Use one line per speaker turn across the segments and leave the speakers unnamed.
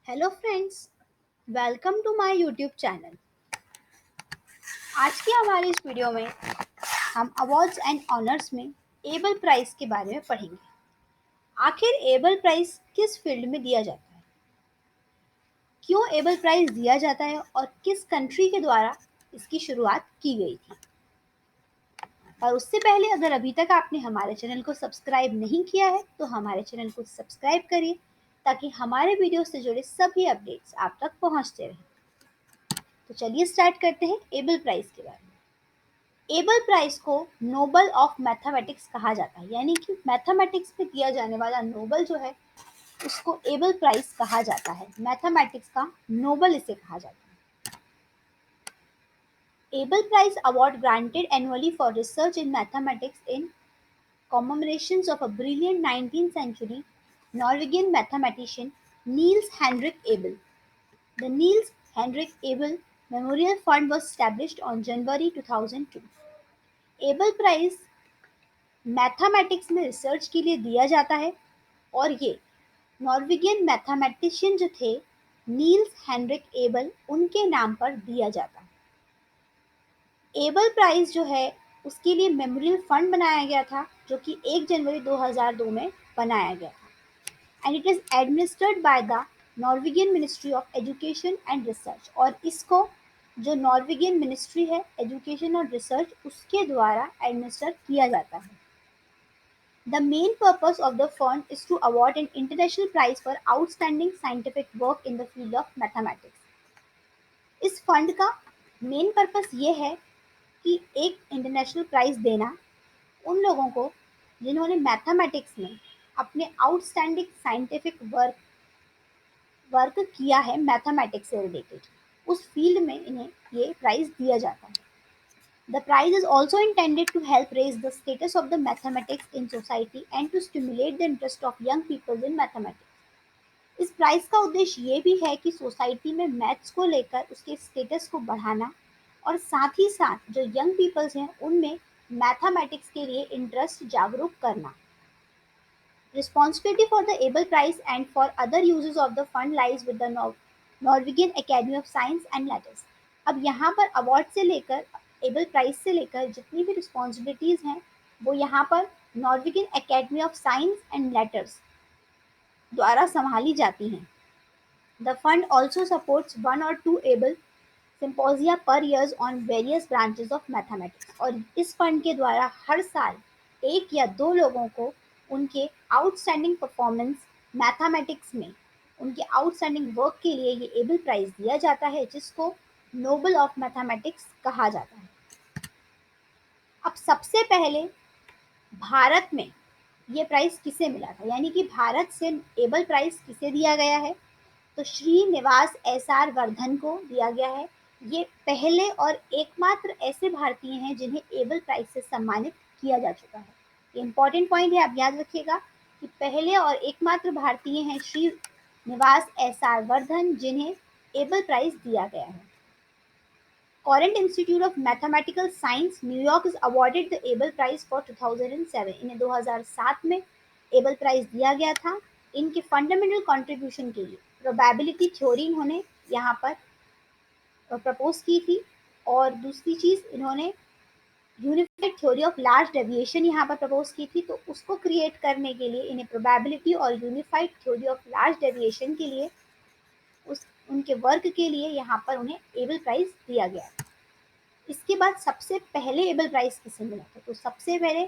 Hello friends, welcome to my YouTube channel. आज की हमारी इस वीडियो में हम अवार्ड्स एंड ऑनर्स में एबल प्राइज़ के बारे में पढ़ेंगे। आखिर एबल प्राइज़ किस फील्ड में दिया जाता है, क्यों एबल प्राइज़ दिया जाता है और किस कंट्री के द्वारा इसकी शुरुआत की गई थी। और उससे पहले अगर अभी तक आपने हमारे चैनल को सब्सक्राइब नहीं किया है तो हमारे चैनल को सब्सक्राइब करिए ताकि हमारे वीडियो से जुड़े सभी अपडेट्स आप तक पहुंचते रहें। तो चलिए स्टार्ट करते हैं एबल प्राइज़ के बारे में। एबल प्राइज़ को नोबल ऑफ मैथमेटिक्स कहा जाता है, यानी कि मैथमेटिक्स में दिया जाने वाला नोबल जो है उसको एबल प्राइज़ कहा जाता है। मैथमेटिक्स का नोबल इसे कहा जाता है। Abel Prize award granted annually for research in mathematics in commemorations of a brilliant 19th century Norwegian mathematician Niels Henrik Abel. The Niels Henrik Abel Memorial Fund was established on January 2002. Abel Prize mathematics में रिसर्च के लिए दिया जाता है और ये Norwegian mathematician जो थे नील्स हेनरिक एबल उनके नाम पर दिया जाता है। एबल प्राइज़ जो है उसके लिए मेमोरियल फंड बनाया गया था जो कि 1 जनवरी 2002 में बनाया गया था and it is administered by the Norwegian ministry of education and research. और इसको जो नॉर्वेगियन मिनिस्ट्री है एजुकेशन और रिसर्च उसके द्वारा एडमिनिस्टर किया जाता है। The main purpose of the fund is to award an international prize for outstanding scientific work in the field of mathematics. इस फंड का मेन पर्पस ये है कि एक इंटरनेशनल प्राइज देना उन लोगों को जिन्होंने मैथमेटिक्स में अपने आउटस्टैंडिंग साइंटिफिक वर्क किया है मैथमेटिक्स से रिलेटेड, उस फील्ड में इन्हें ये प्राइज दिया जाता है। The prize is also intended to help raise the status of the mathematics in society and to stimulate the interest of young people in mathematics. इस प्राइज का उद्देश्य ये भी है कि सोसाइटी में मैथ्स को लेकर उसके स्टेटस को बढ़ाना और साथ ही साथ जो यंग पीपल्स हैं उनमें मैथमेटिक्स के लिए इंटरेस्ट जागरूक करना। Responsibility for the Abel Prize and for other uses of the fund lies with the Norwegian Academy of Science and Letters. अब यहाँ पर अवार्ड से लेकर एबल प्राइज से लेकर जितनी भी रिस्पॉन्सिबिलिटीज़ हैं वो यहाँ पर Norwegian Academy of Science and Letters द्वारा संभाली जाती हैं। The fund also supports 1 or 2 able symposia per years on various branches of mathematics. और इस फंड के द्वारा हर साल 1 या 2 लोगों को उनके आउटस्टैंडिंग परफॉर्मेंस मैथमेटिक्स में उनके आउटस्टैंडिंग वर्क के लिए ये एबल प्राइज दिया जाता है जिसको नोबल ऑफ मैथमेटिक्स कहा जाता है। अब सबसे पहले भारत में ये प्राइज किसे मिला था, यानी कि भारत से एबल प्राइज किसे दिया गया है, तो श्रीनिवास एसआर वर्धन को दिया गया है। ये पहले और एकमात्र ऐसे भारतीय हैं जिन्हें एबल प्राइज से सम्मानित किया जा चुका है। ये इंपॉर्टेंट पॉइंट है, आप याद रखिएगा कि पहले और एकमात्र भारतीय हैं श्रीनिवास एसआर वर्धन जिन्हें एबल प्राइज दिया गया है। Courant Institute of Mathematical Science, New York is awarded the Abel Prize for 2007. इन्हें 2007 में एबल प्राइज दिया गया था इनके फंडामेंटल कंट्रीब्यूशन के लिए। प्रोबेबिलिटी थ्योरी इन्होंने यहाँ पर प्रपोज की थी और दूसरी चीज़ इन्होंने unified theory of large deviation यहाँ पर प्रपोज की थी, तो उसको क्रिएट करने के लिए इन्हें प्रोबेबिलिटी और unified theory of large deviation के लिए उस उनके वर्क के लिए यहाँ पर उन्हें एबल प्राइज दिया गया। इसके बाद सबसे पहले एबल प्राइज किसे मिला था, तो सबसे पहले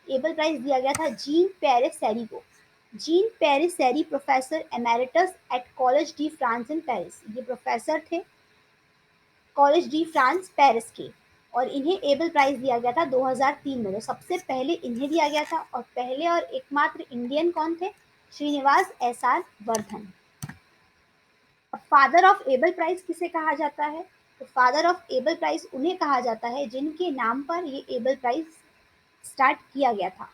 एबल प्राइज दिया गया था जीन पेरिस सैरी को। जीन पेरिस सैरी professor emeritus at college D France in Paris, ये प्रोफेसर थे कॉलेज डी फ्रांस पेरिस के और इन्हें एबल प्राइज दिया गया था 2003 में। तो सबसे पहले इन्हें दिया गया था और पहले और एकमात्र इंडियन कौन थे, श्रीनिवास एसआर वर्धन। अब फादर ऑफ एबल प्राइज किसे कहा जाता है, तो फादर ऑफ एबल प्राइज उन्हें कहा जाता है जिनके नाम पर ये एबल प्राइज स्टार्ट किया गया था।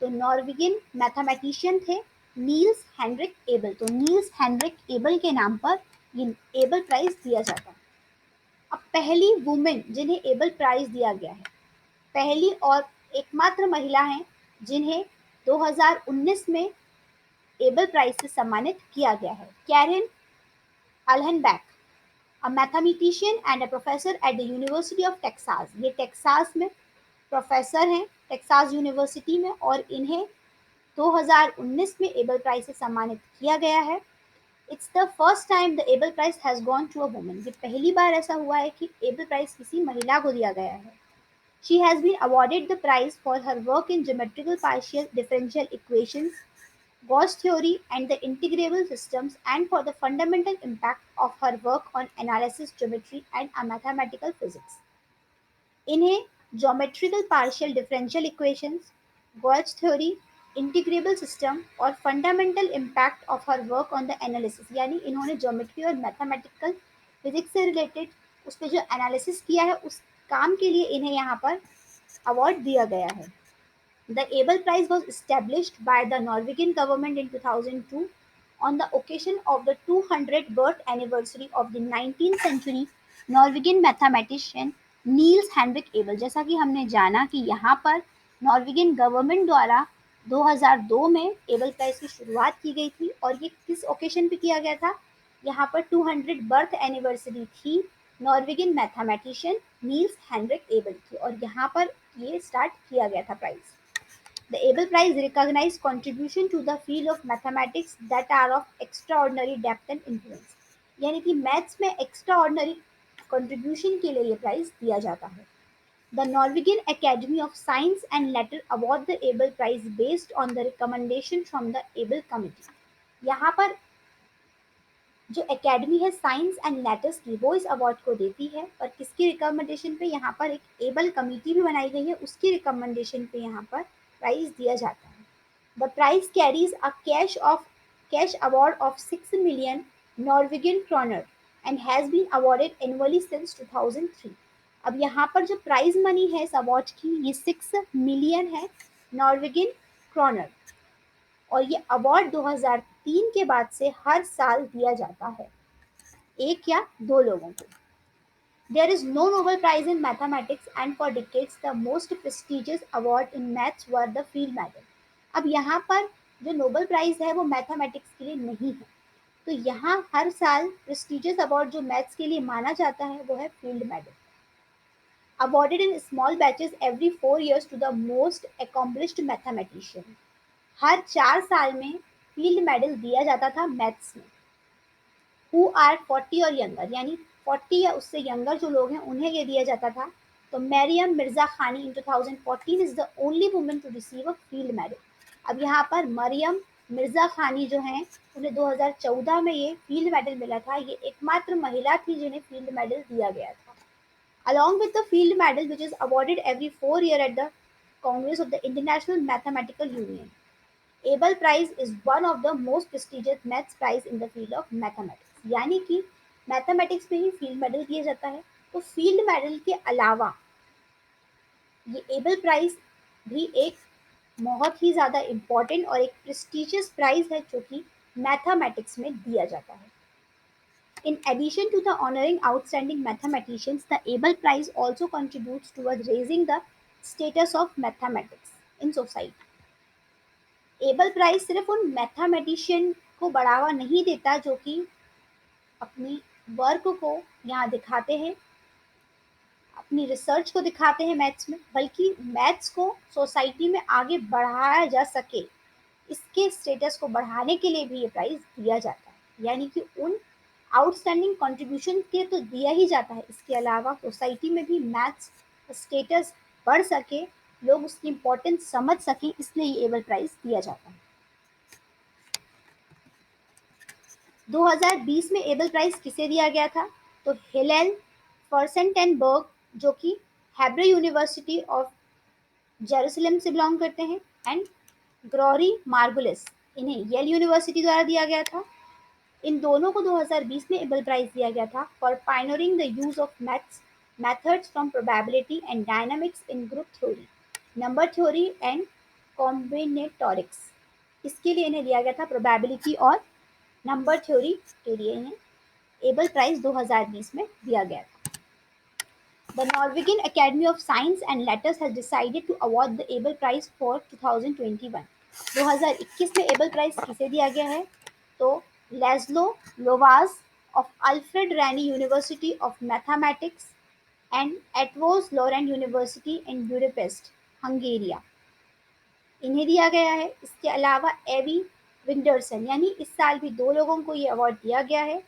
तो नॉर्वेगियन मैथमेटिशियन थे नील्स हेनरिक एबल, तो नील्स हेनरिक एबल के नाम पर ये एबल प्राइज दिया जाता है। अब पहली वुमेन जिन्हें एबल प्राइज दिया गया है, पहली और एकमात्र महिला हैं जिन्हें 2019 में एबल प्राइज से सम्मानित किया गया है, Karen Uhlenbeck, a mathematician and a professor at the University of Texas. ये टेक्सास में प्रोफेसर हैं, टेक्सास यूनिवर्सिटी में, और इन्हें 2019 में एबल प्राइज से सम्मानित किया गया है। It's the first time the Abel Prize has gone to a woman. ये पहली बार ऐसा हुआ है कि एबल प्राइज किसी महिला को दिया गया है। She has been awarded the prize for her work in geometrical partial differential equations, Gauss theory, and the integrable systems, and for the fundamental impact of her work on analysis geometry and a mathematical physics. इन्हें geometrical partial differential equations, gauge theory, integrable system और fundamental impact of her work on the analysis, यानी इन्होंने geometry और mathematical physics से related उस पर जो analysis किया है उस काम के लिए इन्हें यहाँ पर अवार्ड दिया गया है। The Abel Prize was established by the Norwegian government in 2002 on the occasion of the 200th birth anniversary of the 19th century Norwegian mathematician Niels Henrik Abel। जैसा कि हमने जाना कि यहाँ पर नॉर्वेगियन गवर्नमेंट द्वारा 2002 में एबल प्राइज की शुरुआत की गई थी, और ये किस ओकेशन पे किया गया था? यहाँ पर 200 बर्थ एनिवर्सरी थी Norwegian mathematician Niels Henrik Abel की, और यहाँ पर ये स्टार्ट किया गया था prize. The Abel Prize recognizes contribution to the field of mathematics that are of extraordinary depth and influence। यानी कि मैथ्स में एक्स्ट्राऑर्डिनरी कंट्रीब्यूशन के लिए ये प्राइज दिया जाता है। The Norwegian Academy of Science and Letters award the Abel Prize based on the recommendation from the Abel Committee। यहाँ पर जो एकेडमी है साइंस एंड लेटर्स की, वो इस अवार्ड को देती है, और किसकी रिकमेंडेशन पे? यहाँ पर एक एबल कमेटी भी बनाई गई है, उसकी रिकमेंडेशन पे यहाँ पर प्राइज दिया जाता है। The prize carries a cash award of 6 million Norwegian kroner and has been awarded annually since 2003। अब यहाँ पर जो प्राइज मनी है इस अवार्ड की, ये 6 मिलियन है नॉर्वेगियन क्रोनर, और ये अवार्ड 2003 के बाद से हर साल दिया जाता है, एक या दो लोगों को। There is no Nobel Prize in mathematics, and for decades the most prestigious award in maths were the field medal। अब यहाँ पर जो नोबेल प्राइज है वो मैथमेटिक्स के लिए नहीं है, तो यहाँ हर साल प्रेस्टिजियस अवार्ड जो मैथ्स के लिए माना जाता है वो है field medal, awarded in small batches every 4 years to the most accomplished mathematician. हर 4 साल में फील्ड मेडल दिया जाता था मैथ्स में। हु आर 40 और यंगर, यानी 40 या उससे यंगर जो लोग हैं उन्हें ये दिया जाता था। तो Maryam Mirzakhani in 2014 is the only woman to receive a field medal. अब यहाँ पर मरियम मिर्जा खानी जो हैं उन्हें 2014 में ये फील्ड मेडल मिला था, ये एकमात्र महिला थी जिन्हें फील्ड मेडल दिया गया था। Along with the field medal, which is awarded every 4 years at the Congress of the International Mathematical Union, Abel Prize is one of the most prestigious maths prize in the field of mathematics. यानी कि mathematics में ही field medal दिया जाता है, तो field medal के अलावा ये एबल प्राइज भी एक बहुत ही ज़्यादा इम्पॉर्टेंट और एक प्रेस्टिजियस प्राइज है जो कि मैथमेटिक्स में दिया जाता है। In addition to the honoring outstanding mathematicians, the Abel Prize also contributes towards raising the status of mathematics in society। Abel Prize सिर्फ उन मैथमेटिशियन को बढ़ावा नहीं देता जो कि अपनी वर्क को यहाँ दिखाते हैं, अपनी रिसर्च को दिखाते हैं मैथ्स में, बल्कि मैथ्स को सोसाइटी में आगे बढ़ाया जा सके, इसके स्टेटस को बढ़ाने के लिए भी ये प्राइज दिया जाता है। यानी कि उन आउटस्टैंडिंग कंट्रीब्यूशन के तो दिया ही जाता है, इसके अलावा सोसाइटी में भी मैथ्स स्टेटस बढ़ सके, लोग उसकी इम्पोर्टेंस समझ सकें, इसलिए ये एबल प्राइज दिया जाता है। 2020 में एबल प्राइज किसे दिया गया था? तो हिलेल फर्सेंटेनबर्ग, जो कि हेब्रे यूनिवर्सिटी ऑफ जेरूसलम से बिलोंग करते हैं, एंड ग्रोरी मार्गुलिस, इन्हें येल यूनिवर्सिटी द्वारा दिया गया था। इन दोनों को 2020 में एबल प्राइज दिया गया था for pioneering the use of maths methods from probability and dynamics in group theory, number theory and combinatorics. इसके लिए इन्हें दिया गया था, प्रोबेबिलिटी और नंबर थ्योरी के लिए इन्हें एबल प्राइज 2020 में दिया गया था। The Norwegian Academy of Science and Letters has decided to award the Abel Prize for 2021। 2021 में एबल प्राइज किसे दिया गया है? तो लेस्लो लोवास of Alfred Rani University of Mathematics and Eötvös Loránd University in Budapest, Hungary, इन्हें दिया गया है। इसके अलावा एवी विंडरसन, यानी इस साल भी 2 लोगों को ये अवार्ड दिया गया है,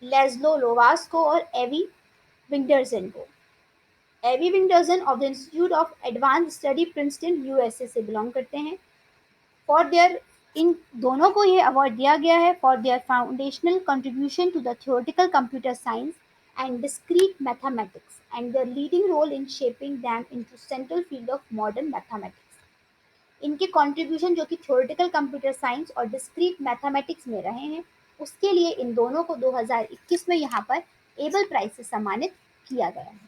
लेज़्लो लोवास को और एवी विंडरसन को। Avi Wigderson of the Institute of Advanced Study Princeton USA से बिलोंग करते हैं। फॉर देयर इन दोनों को ये अवार्ड दिया गया है for their foundational contribution to the theoretical computer science and discrete mathematics and their leading role in shaping them into central field of modern mathematics. इनके कंट्रीब्यूशन जो कि थ्योरेटिकल कंप्यूटर साइंस और डिस्क्रीट मैथमेटिक्स में रहे हैं, उसके लिए इन दोनों को 2021 में यहाँ पर एबल प्राइज से सम्मानित किया गया है।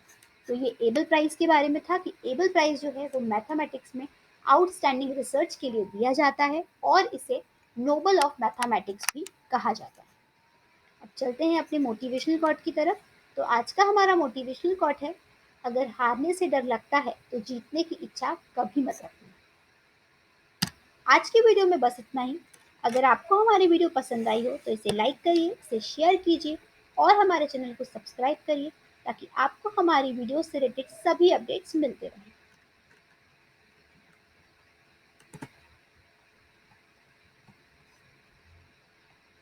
तो ये एबल प्राइज के बारे में था कि एबल प्राइज जो है वो मैथमेटिक्स में आउटस्टैंडिंग रिसर्च के लिए दिया जाता है और इसे नोबल ऑफ मैथमेटिक्स भी कहा जाता है। अब चलते हैं अपने मोटिवेशनल कोट की तरफ। तो आज का हमारा मोटिवेशनल कोट है, अगर हारने से डर लगता है तो जीतने की इच्छा कभी मत रखना। आज की वीडियो में बस इतना ही। अगर आपको हमारी वीडियो पसंद आई हो तो इसे लाइक करिए, इसे शेयर कीजिए और हमारे चैनल को सब्सक्राइब करिए ताकि आपको हमारी वीडियो से रिलेटेड सभी अपडेट्स मिलते रहें।